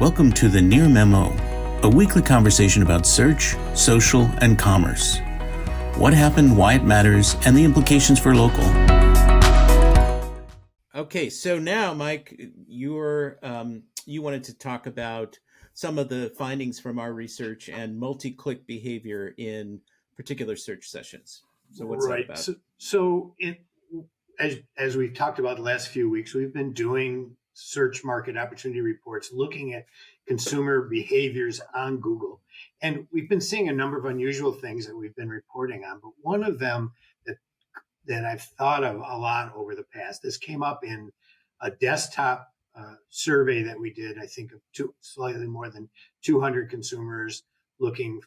Welcome to the Near Memo, a weekly conversation about search, social, and commerce. What happened, why it matters, and the implications for local. Okay, so now, Mike, you wanted to talk about some of the findings from our research and multi-click behavior in particular search sessions. So what's that about? As we've talked about the last few weeks, we've been doing search market opportunity reports looking at consumer behaviors on Google. And we've been seeing a number of unusual things that we've been reporting on. But one of them that I've thought of a lot over the past, this came up in a desktop survey that we did, I think of slightly more than 200 consumers looking.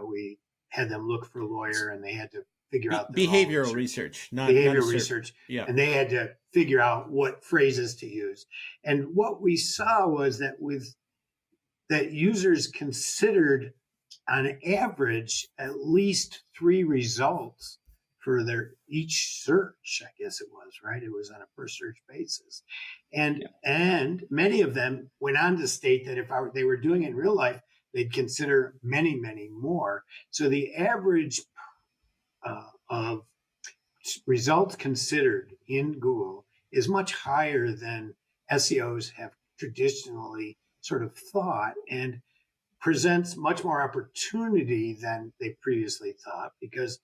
We had them look for a lawyer and they had to figure out behavioral research, not research. Yeah. And they had to figure out what phrases to use. And what we saw was that that users considered on average at least 3 results for each search, I guess it was, right? It was on a per search basis. And many of them went on to state that if they were doing it in real life, they'd consider many, many more. So the average of results considered in Google is much higher than SEOs have traditionally sort of thought, and presents much more opportunity than they previously thought, because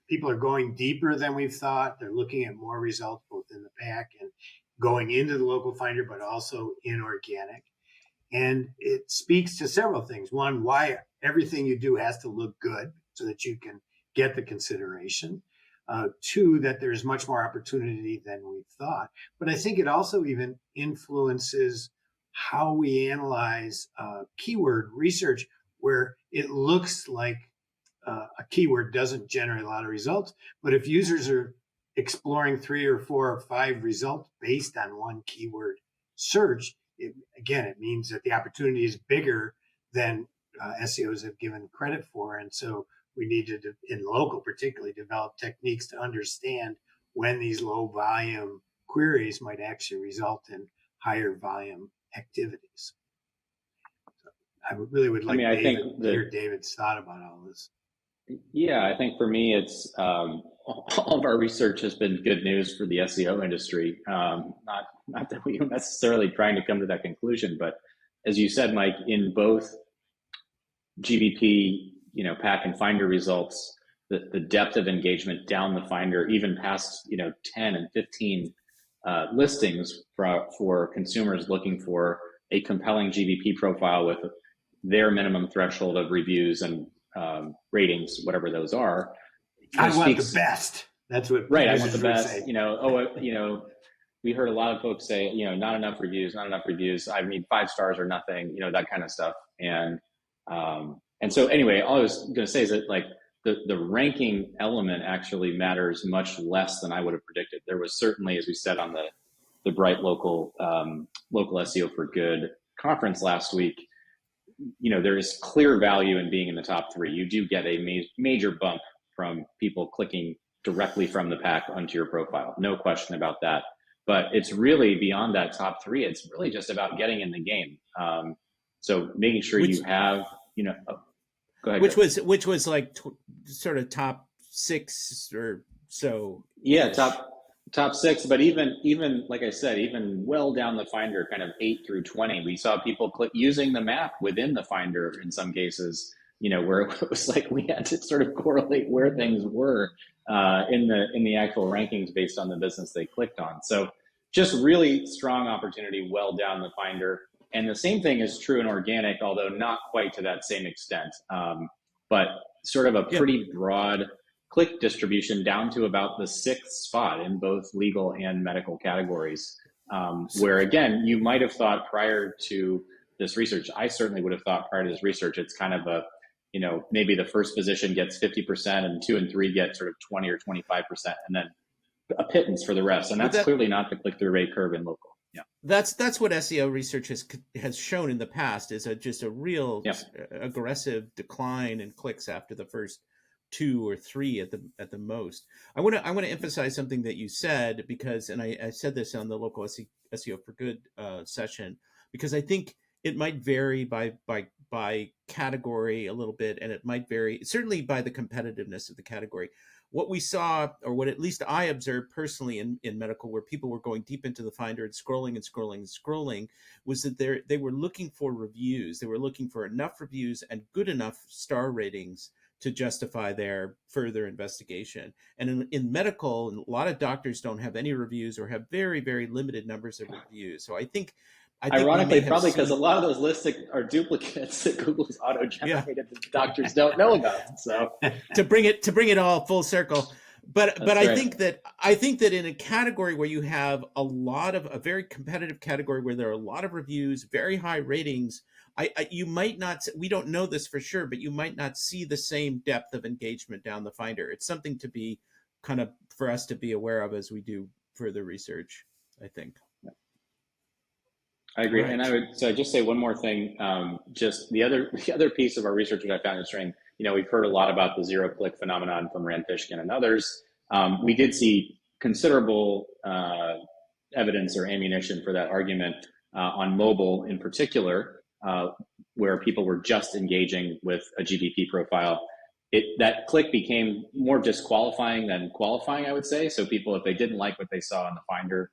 people are going deeper than we've thought. They're looking at more results both in the pack and going into the local finder, but also in organic. And it speaks to several things. One, why everything you do has to look good so that you can get the consideration. 2, that there's much more opportunity than we thought. But I think it also even influences how we analyze keyword research, where it looks like a keyword doesn't generate a lot of results. But if users are exploring 3 or 4 or 5 results based on one keyword search, it means that the opportunity is bigger than SEOs have given credit for. And so we need to, in local particularly, develop techniques to understand when these low volume queries might actually result in higher volume activities. So I really would like to hear David's thought about all this. Yeah, I think for me, it's all of our research has been good news for the SEO industry. Not that we were necessarily trying to come to that conclusion, but as you said, Mike, in both GBP, pack and finder results, the depth of engagement down the finder, even past 10 and 15 listings for consumers looking for a compelling GBP profile with their minimum threshold of reviews and ratings, whatever those are. I want the best. That's what I want the best. We heard a lot of folks say, not enough reviews. I need 5 stars or nothing. That kind of stuff. And so anyway, all I was going to say is that the ranking element actually matters much less than I would have predicted. There was certainly, as we said on the Bright local SEO for Good conference last week, there is clear value in being in the top 3. You do get a major bump from people clicking directly from the pack onto your profile. No question about that. But it's really beyond that top 3. It's really just about getting in the game. So making sure you have, go ahead. Which was like sort of top 6 or so. Yeah, top 6, but even like I said, even well down the finder, kind of 8 through 20, we saw people using the map within the finder in some cases, where it was like we had to sort of correlate where things were in the actual rankings based on the business they clicked on. So just really strong opportunity well down the finder. And the same thing is true in organic, although not quite to that same extent, but sort of a pretty broad click distribution down to about the 6th spot in both legal and medical categories, where again, you might have thought prior to this research, I certainly would have thought prior to this research, it's kind of a, maybe the first position gets 50% and 2 and 3 get sort of 20 or 25%, and then a pittance for the rest. And that's clearly not the click-through rate curve in local. Yeah, that's what SEO research has shown in the past, is just a real aggressive decline in clicks after the first 2 or 3 at the most. I want to emphasize something that you said, because, and I said this on the local SEO for Good session, because I think it might vary by category a little bit, and it might vary certainly by the competitiveness of the category. What we saw, or what at least I observed personally in medical, where people were going deep into the Finder and scrolling and scrolling and scrolling, was that they were looking for reviews. They were looking for enough reviews and good enough star ratings to justify their further investigation. And in medical, a lot of doctors don't have any reviews or have very, very limited numbers of reviews. So I think ironically, probably because a lot of those lists are duplicates that Google's auto-generated that doctors don't know about. So to bring it all full circle. But That's I right. think that in a category where you have a very competitive category where there are a lot of reviews, very high ratings, you might not, we don't know this for sure, but you might not see the same depth of engagement down the Finder. It's something to be kind of for us to be aware of as we do further research, I think. I agree. Right. And I'd just say one more thing. Just the other piece of our research that I found interesting, we've heard a lot about the zero-click phenomenon from Rand Fishkin and others. We did see considerable evidence or ammunition for that argument on mobile in particular, where people were just engaging with a GBP profile. That click became more disqualifying than qualifying, I would say. So people, if they didn't like what they saw on the Finder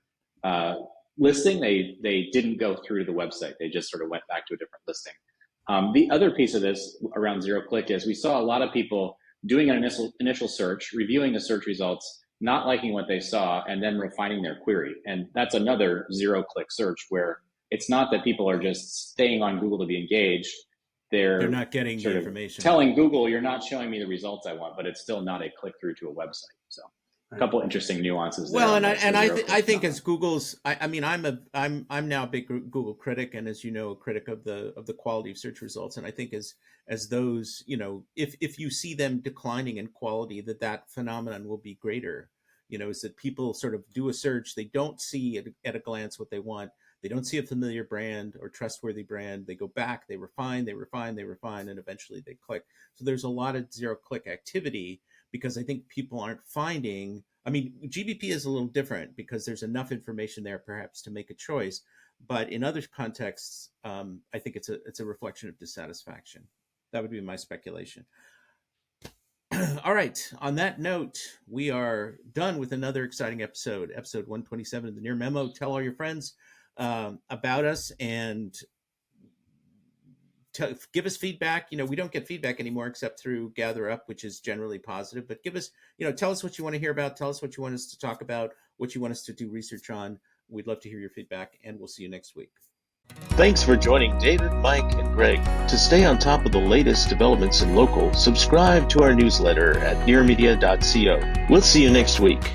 listing, they didn't go through to the website. They just sort of went back to a different listing. The other piece of this around zero-click is we saw a lot of people doing an initial search, reviewing the search results, not liking what they saw, and then refining their query. And that's another zero-click search where it's not that people are just staying on Google to be engaged. They're not getting the information. Telling Google, you're not showing me the results I want, but it's still not a click through to a website. So a couple interesting nuances there. Well, I think as Google's, I'm now a big Google critic, and as you know, a critic of the quality of search results. And I think as those, if you see them declining in quality, that phenomenon will be greater. Is that people sort of do a search, they don't see at a glance what they want. They don't see a familiar brand or trustworthy brand. They go back, they refine, and eventually they click. So there's a lot of zero-click activity because I think people aren't finding. I mean, GBP is a little different because there's enough information there perhaps to make a choice. But in other contexts, I think it's a reflection of dissatisfaction. That would be my speculation. All right. On that note, we are done with another exciting episode 127 of the Near Memo. Tell all your friends about us and give us feedback. We don't get feedback anymore except through Gather Up, which is generally positive, but give us, tell us what you want to hear about. Tell us what you want us to talk about, what you want us to do research on. We'd love to hear your feedback, and we'll see you next week. Thanks for joining David, Mike, and Greg. To stay on top of the latest developments in local, subscribe to our newsletter at nearmedia.co. We'll see you next week.